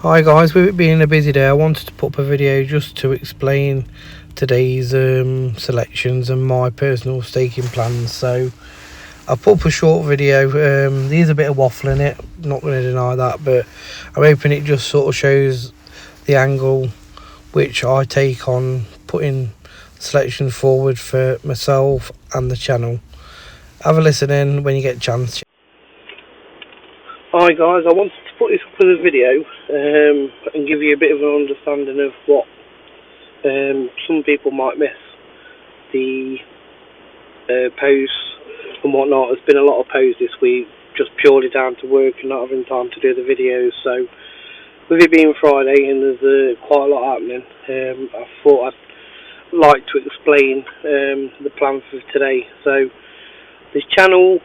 Hi guys, with it being a busy day, I wanted to put up a video just to explain today's selections and my personal staking plans. So I put up a short video. There's a bit of waffle in it, not going to deny that, but I'm hoping it just sort of shows the angle which I take on putting selections forward for myself and the channel. Have a listen in when you get a chance. Hi guys, I wanted to put this up as a video and give you a bit of an understanding of what some people might miss. The posts and whatnot. There's been a lot of posts this week, just purely down to work and not having time to do the videos. So with it being Friday and there's quite a lot happening, I thought I'd like to explain the plan for today. So this channel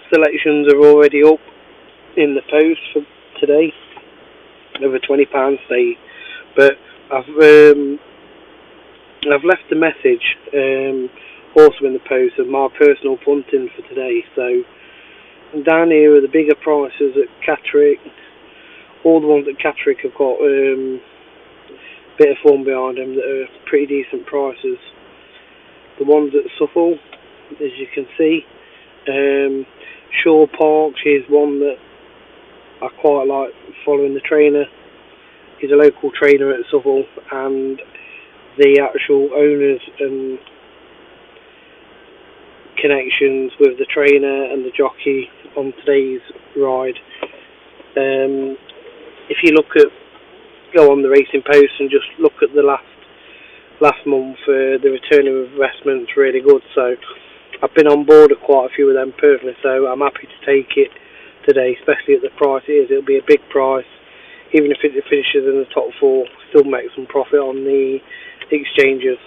selections are already up in the post for today, over £20 say, but I've left a message also in the post of my personal punting for today. So down here are the bigger prices at Cattrick. All the ones at Cattrick have got a bit of fun behind them that are pretty decent prices. The ones at Southwell, as you can see, Shaw Park is one that I quite like following. The trainer is a local trainer at Southwell, and the actual owners and connections with the trainer and the jockey on today's ride. If you go on the Racing Post and just look at the last month, the return of investment's really good. So I've been on board with quite a few of them personally, so I'm happy to take it today, especially at the price it is. It'll be a big price. Even if it finishes in the top four, still make some profit on the exchanges.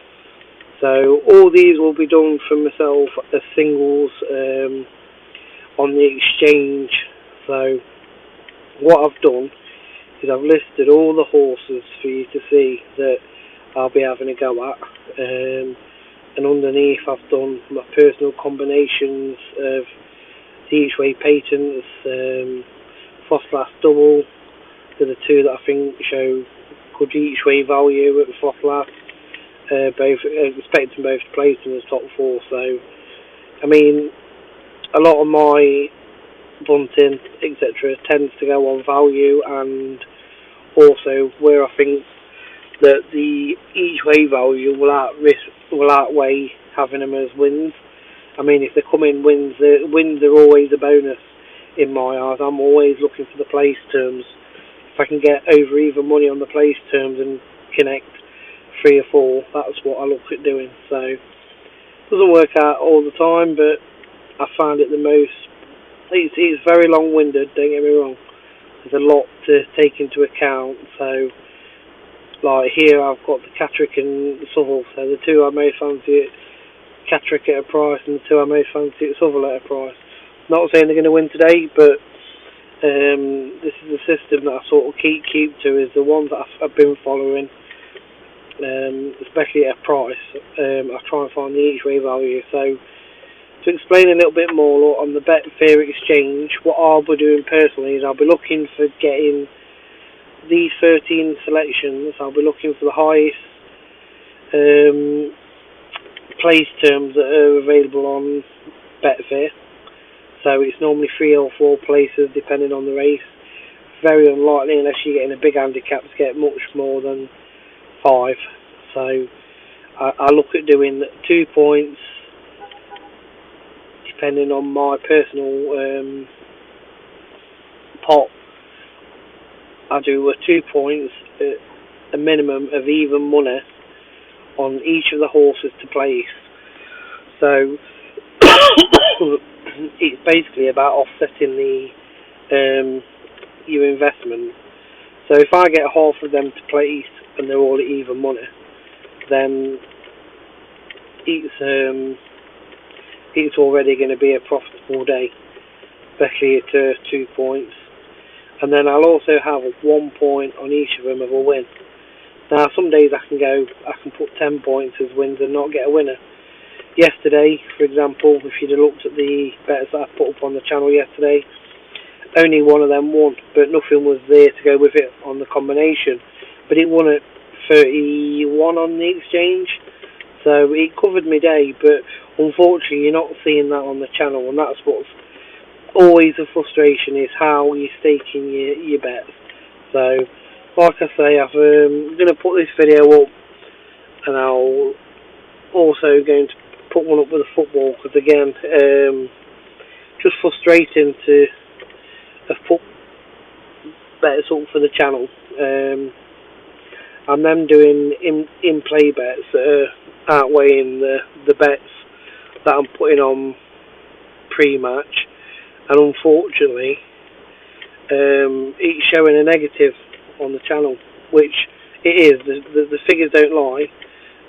So all these will be done for myself as singles on the exchange. So what I've done is I've listed all the horses for you to see that I'll be having a go at. And underneath I've done my personal combinations of the each way patents, Fosslast double. They're the two that I think show good each way value at Fosslast. Both expecting both to place in the top four. So I mean, a lot of my bunting etc. tends to go on value, and also where I think that the each way value will outweigh having them as wins. I mean, if they come in wins, the wins are always a bonus in my eyes. I'm always looking for the place terms. If I can get over even money on the place terms and connect 3 or 4, that's what I look at doing. So it doesn't work out all the time, but I find it the most. It's very long-winded. Don't get me wrong. There's a lot to take into account. So like here, I've got the Cattrick and the Southwell. So the two I most fancy at Cattrick at a price, and the two I most fancy at Southwell at a price. Not saying they're going to win today, but this is the system that I sort of keep to, is the ones that I've been following, especially at a price. I try and find the each way value. So to explain a little bit more on the Betfair exchange, what I'll be doing personally is I'll be looking for getting these 13 selections. I'll be looking for the highest place terms that are available on Betfair. So it's normally 3 or 4 places depending on the race. Very unlikely, unless you're getting a big handicap, to get much more than 5. So I look at doing 2 points depending on my personal pot. I do 2 points at a minimum of even money on each of the horses to place. So it's basically about offsetting your investment. So if I get half of them to place and they're all at even money, then it's already going to be a profitable day, especially at 2 points. And then I'll also have 1 point on each of them of a win. Now some days I can put 10 points as wins and not get a winner. Yesterday, for example, if you'd have looked at the bets that I put up on the channel yesterday, only one of them won, but nothing was there to go with it on the combination. But it won at 31 on the exchange, so it covered my day. But unfortunately, you're not seeing that on the channel, and that's what's always a frustration, is how you're staking your bets. So, like I say, I'm going to put this video up, and I'll also going to put one up with the football, because again, just frustrating to put bets up for the channel. And them doing in-play bets that are outweighing the bets that I'm putting on pre-match, and unfortunately it's showing a negative on the channel, which it is. The figures don't lie.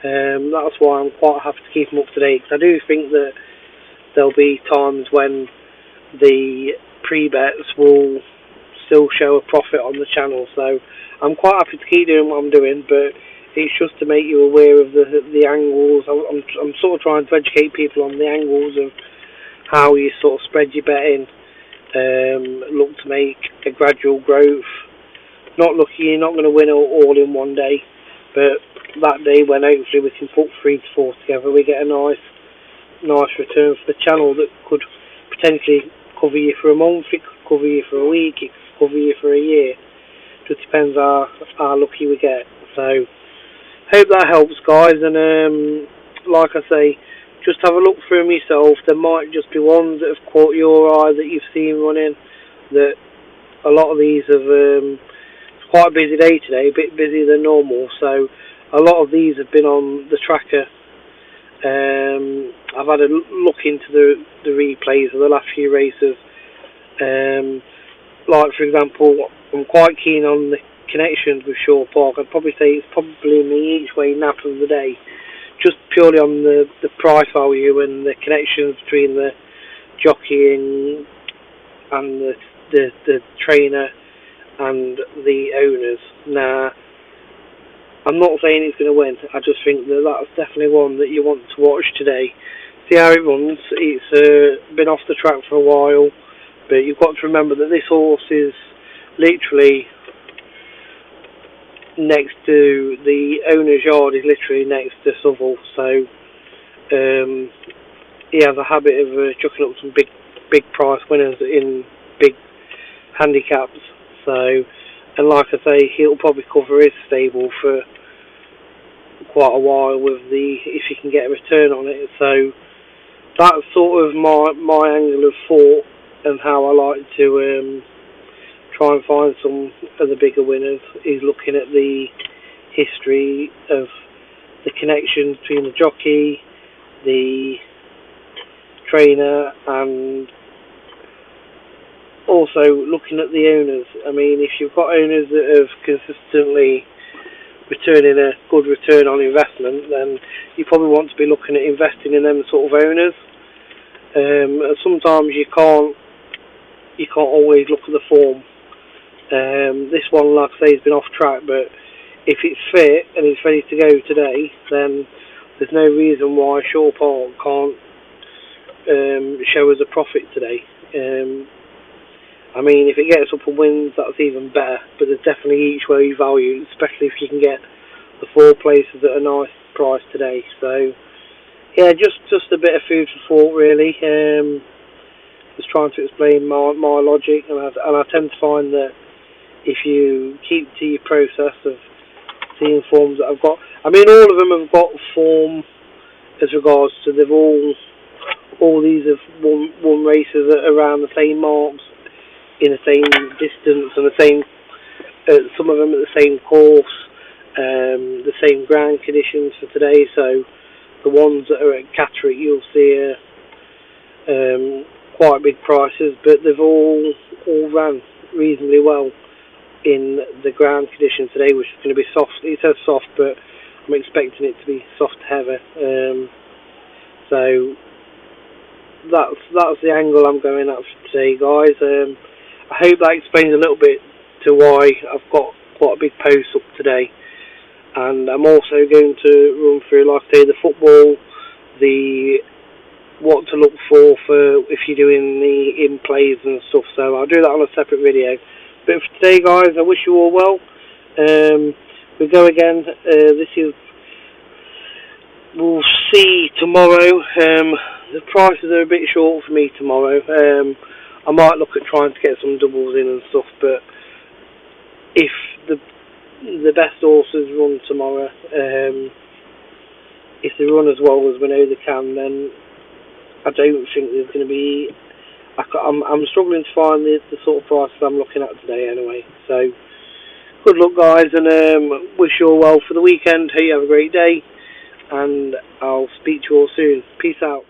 That's why I'm quite happy to keep them up to date, because I do think that there'll be times when the pre-bets will still show a profit on the channel, so I'm quite happy to keep doing what I'm doing, but it's just to make you aware of the angles. I'm sort of trying to educate people on the angles of how you sort of spread your betting, look to make a gradual growth. You're not going to win all in one day, but that day when hopefully we can put 3 to 4 together, we get a nice return for the channel that could potentially cover you for a month, it could cover you for a week, it could cover you for a year. Just depends how lucky we get. So hope that helps, guys, and like I say, just have a look through them yourself. There might just be ones that have caught your eye that you've seen running. That a lot of these have it's quite a busy day today, a bit busier than normal, so a lot of these have been on the tracker. I've had a look into the replays of the last few races. Like, for example, I'm quite keen on the connections with Shaw Park. I'd probably say it's probably my each way nap of the day, just purely on the price value and the connections between the jockey and the trainer and the owners. Now, I'm not saying it's going to win. I just think that that's definitely one that you want to watch today. See how it runs. It's been off the track for a while, but you've got to remember that this horse is literally next to the owner's yard, is literally next to Southwell, so he has a habit of chucking up some big price winners in big handicaps. So, and like I say, he'll probably cover his stable for quite a while if you can get a return on it. So that's sort of my angle of thought and how I like to try and find some of the bigger winners, is looking at the history of the connection between the jockey, the trainer, and also looking at the owners. I mean, if you've got owners that have consistently returning a good return on investment, then you probably want to be looking at investing in them sort of owners. Sometimes you can't always look at the form. This one, like I say, has been off track, but if it's fit and it's ready to go today, then there's no reason why Shaw Park can't show us a profit today. I mean, if it gets up and wins, that's even better, but there's definitely each way value, especially if you can get the 4 places at a nice price today. So yeah, just a bit of food for thought, really. Just trying to explain my logic, and I tend to find that if you keep to your process of seeing forms that I've got, I mean, all of them have got form as regards to they've all these have won races at around the same marks, in the same distance, and the same some of them at the same course, the same ground conditions for today. So the ones that are at Cattrick, you'll see quite big prices, but they've all ran reasonably well in the ground condition today, which is going to be soft. It says soft, but I'm expecting it to be soft to heavy. So that's the angle I'm going at for today, guys. I hope that explains a little bit to why I've got quite a big post up today. And I'm also going to run through, like I say, the football, the what to look for if you're doing the in plays and stuff. So I'll do that on a separate video. But for today, guys, I wish you all well. We go again. We'll see tomorrow. The prices are a bit short for me tomorrow. I might look at trying to get some doubles in and stuff, but if the best horses run tomorrow, if they run as well as we know they can, then I don't think there's going to be. I'm struggling to find the sort of prices I'm looking at today anyway. So good luck, guys, and wish you all well for the weekend. Hope you have a great day, and I'll speak to you all soon. Peace out.